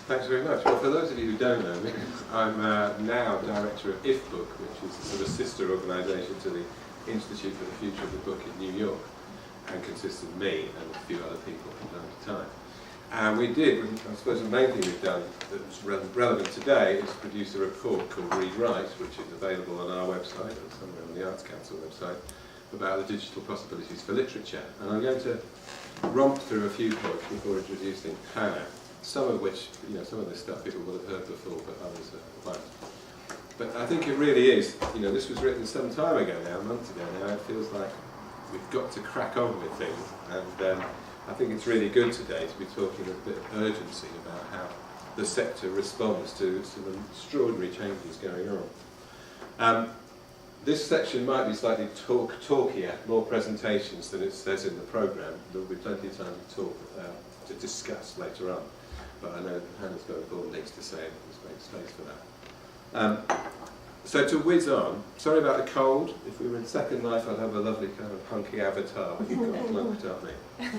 Thanks very much. Well, for those of you who don't know me, I'm now director of If Book, which is a sort of sister organisation to the Institute for the Future of the Book in New York, and consists of me and a few other people from time to time. And we did, I suppose the main thing we've done that's relevant today is produce a report called Read Write, which is available on our website and somewhere on the Arts Council website, about the digital possibilities for literature. And I'm going to romp through a few points before introducing Hannah, some of which, some of this stuff people will have heard before, but others won't. But I think it really is, this was written some time ago now, months ago now. It feels like we've got to crack on with things, and I think it's really good today to be talking with a bit of urgency about how the sector responds to some extraordinary changes going on. This section might be slightly talkier, more presentations than it says in the programme. There will be plenty of time to discuss later on. But I know Hannah's got important things to say, and there's great space for that. So to whiz on, sorry about the cold. If we were in Second Life, I'd have a lovely kind of hunky avatar, but you've got plunked up me.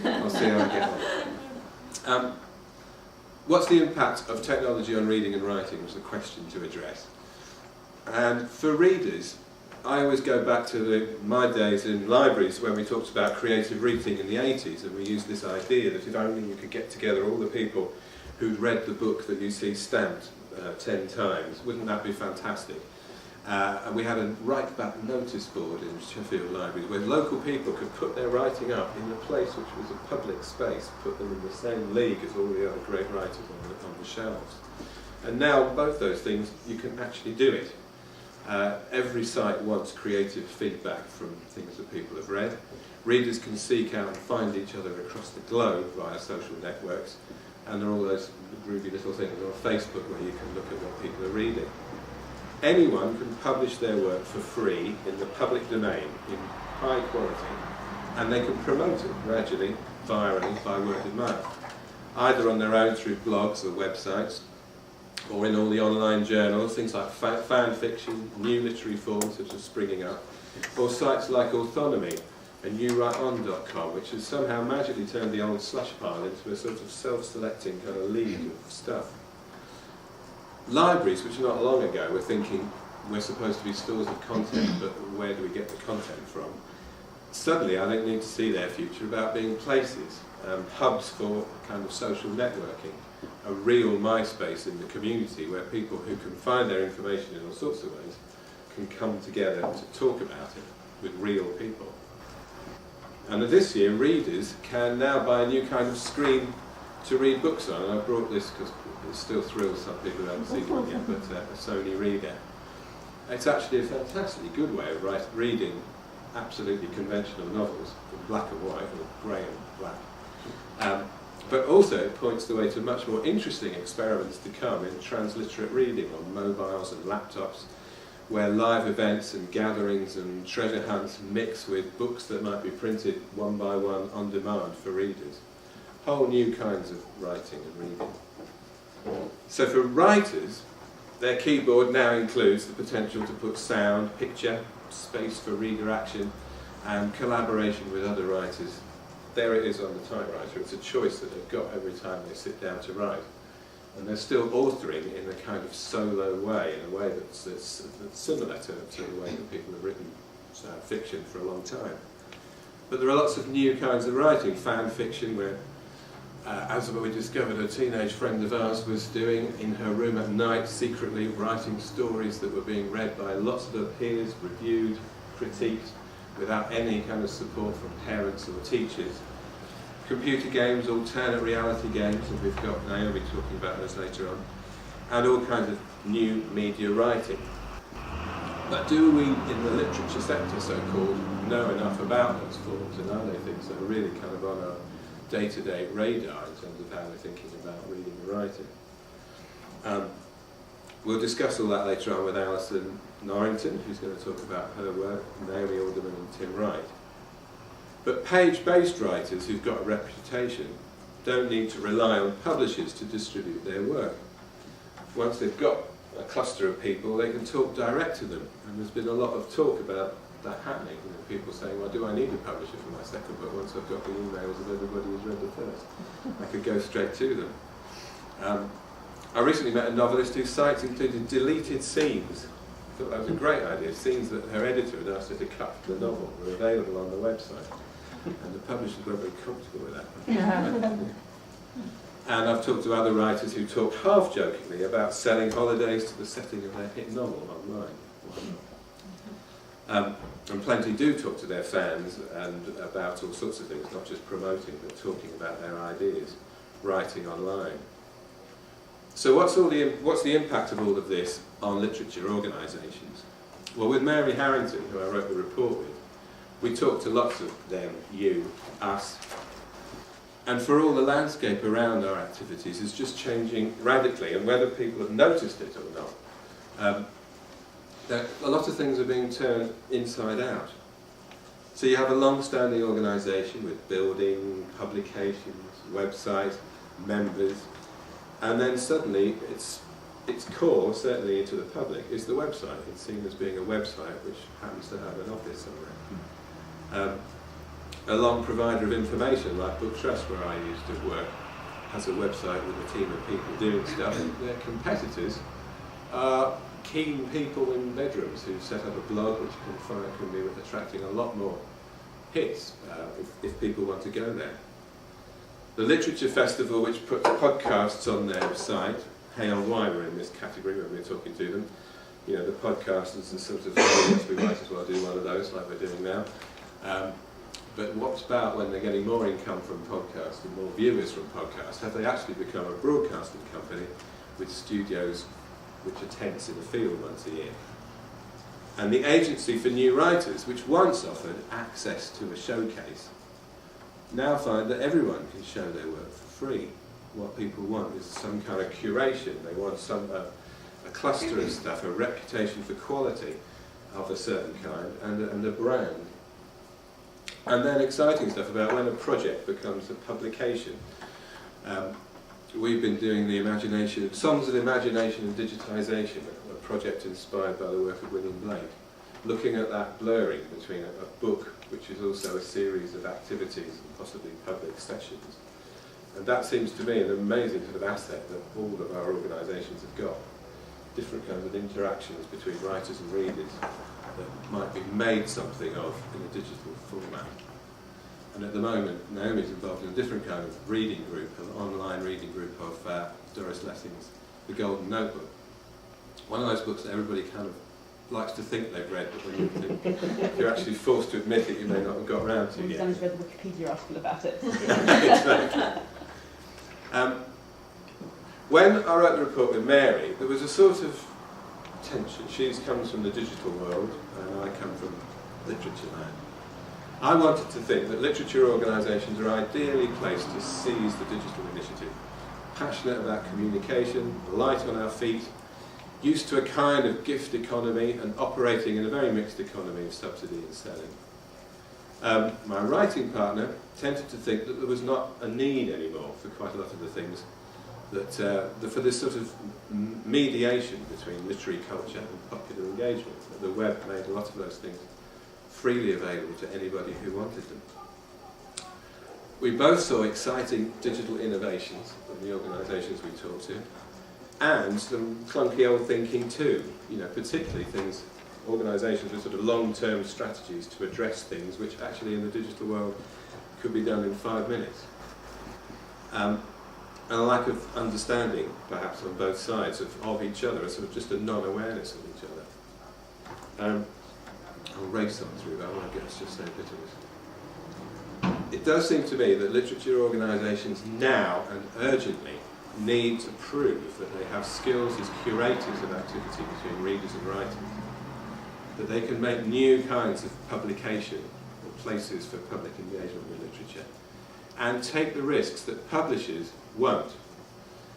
I'll see how I get on. What's the impact of technology on reading and writing was the question to address. And for readers, I always go back to my days in libraries when we talked about creative reading in the 80s, and we used this idea that if only you could get together all the people who'd read the book that you see stamped 10 times, wouldn't that be fantastic? And we had a right-back notice board in Sheffield Libraries where local people could put their writing up in a place which was a public space, put them in the same league as all the other great writers on the shelves. And now both those things, you can actually do it. Every site wants creative feedback from things that people have read. Readers can seek out and find each other across the globe via social networks, and there are all those groovy little things on Facebook where you can look at what people are reading. Anyone can publish their work for free in the public domain in high quality, and they can promote it gradually, virally, by word of mouth, either on their own through blogs or websites, or in all the online journals, things like fan fiction, new literary forms which are springing up, or sites like Autonomy and newwriteon.com, which has somehow magically turned the old slush pile into a sort of self-selecting kind of league of stuff. Libraries, which not long ago were thinking we're supposed to be stores of content, but where do we get the content from? Suddenly I think need to see their future about being places, hubs for kind of social networking, a real MySpace in the community where people who can find their information in all sorts of ways can come together to talk about it with real people. And this year, readers can now buy a new kind of screen to read books on, and I brought this because it still thrills some people who haven't seen one yet, but a Sony reader. It's actually a fantastically good way of reading absolutely conventional novels in black and white, or grey and black. But also it points the way to much more interesting experiments to come in transliterate reading on mobiles and laptops, where live events and gatherings and treasure hunts mix with books that might be printed one by one on demand for readers. Whole new kinds of writing and reading. So for writers, their keyboard now includes the potential to put sound, picture, space for reader action, and collaboration with other writers. There it is on the typewriter. It's a choice that they've got every time they sit down to write. And they're still authoring in a kind of solo way, in a way that's similar to the way that people have written fiction for a long time. But there are lots of new kinds of writing, fan fiction, where, as we discovered, a teenage friend of ours was doing in her room at night, secretly writing stories that were being read by lots of her peers, reviewed, critiqued, without any kind of support from parents or teachers. Computer games, alternate reality games, and we've got Naomi talking about those later on, and all kinds of new media writing. But do we, in the literature sector so-called, know enough about those forms, and are they things that are really kind of on our day-to-day radar in terms of how we're thinking about reading and writing? We'll discuss all that later on with Alison Norrington, who's going to talk about her work, Naomi Alderman and Tim Wright. But page-based writers who've got a reputation don't need to rely on publishers to distribute their work. Once they've got a cluster of people, they can talk direct to them. And there's been a lot of talk about that happening. People saying, well, do I need a publisher for my second book once I've got the emails of everybody who's read the first? I could go straight to them. I recently met a novelist whose sites included deleted scenes. I thought that was a great idea. Scenes that her editor had asked her to cut from the novel were available on the website. And the publishers weren't very comfortable with that. And I've talked to other writers who talk half-jokingly about selling holidays to the setting of their hit novel online. And plenty do talk to their fans and about all sorts of things, not just promoting, but talking about their ideas, writing online. So what's the impact of all of this on literature organisations? Well, with Mary Harrington, who I wrote the report with, we talked to lots of them, you, us, and for all the landscape around our activities is just changing radically, and whether people have noticed it or not, a lot of things are being turned inside out. So you have a long-standing organisation with building, publications, website, members, and then suddenly its core, certainly to the public, is the website. It's seen as being a website which happens to have an office somewhere. A long provider of information, like Book Trust, where I used to work, has a website with a team of people doing stuff. Their competitors are keen people in bedrooms who set up a blog which can be attracting a lot more hits if people want to go there. The Literature Festival, which puts podcasts on their site, Hey on Why were in this category when we were talking to them. You know, the podcasters are sort of, yes, we might as well do one of those like we're doing now. But what's about when they're getting more income from podcasts and more viewers from podcasts? Have they actually become a broadcasting company with studios which are tents in the field once a year? And the Agency for New Writers, which once offered access to a showcase, now find that everyone can show their work for free. What people want is some kind of curation. They want a cluster of stuff, a reputation for quality of a certain kind, and a brand. And then exciting stuff about when a project becomes a publication. We've been doing the Songs of Imagination and Digitisation, a project inspired by the work of William Blake, looking at that blurring between a book, which is also a series of activities and possibly public sessions. And that seems to me an amazing sort of asset that all of our organisations have got. Different kinds of interactions between writers and readers that might be made something of in a digital format. And at the moment, Naomi's involved in a different kind of reading group, an online reading group of Doris Lessing's The Golden Notebook. One of those books that everybody kind of likes to think they've read, but when you're actually forced to admit it, you may not have got around to it yet. Someone's read the Wikipedia article about it. Exactly. When I wrote the report with Mary, there was a sort of tension. She comes from the digital world, and I come from literature land. I wanted to think that literature organisations are ideally placed to seize the digital initiative, passionate about communication, light on our feet, used to a kind of gift economy and operating in a very mixed economy of subsidy and selling. My writing partner tended to think that there was not a need anymore for quite a lot of the things that, for this sort of mediation between literary culture and popular engagement. The web made a lot of those things freely available to anybody who wanted them. We both saw exciting digital innovations in the organisations we talked to, and some clunky old thinking too, particularly things, organisations with sort of long-term strategies to address things which actually in the digital world could be done in 5 minutes. And a lack of understanding, perhaps on both sides, of each other, a sort of just a non-awareness of each other. I'll race on through that, I won't get us just so bitter. It does seem to me that literature organisations now and urgently need to prove that they have skills as curators of activity between readers and writers, that they can make new kinds of publication or places for public engagement with literature, and take the risks that publishers won't.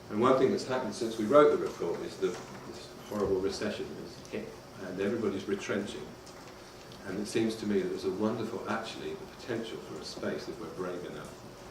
And one thing that's happened since we wrote the report is that this horrible recession has hit and everybody's retrenching. And it seems to me that there's a wonderful, actually, the potential for a space if we're brave enough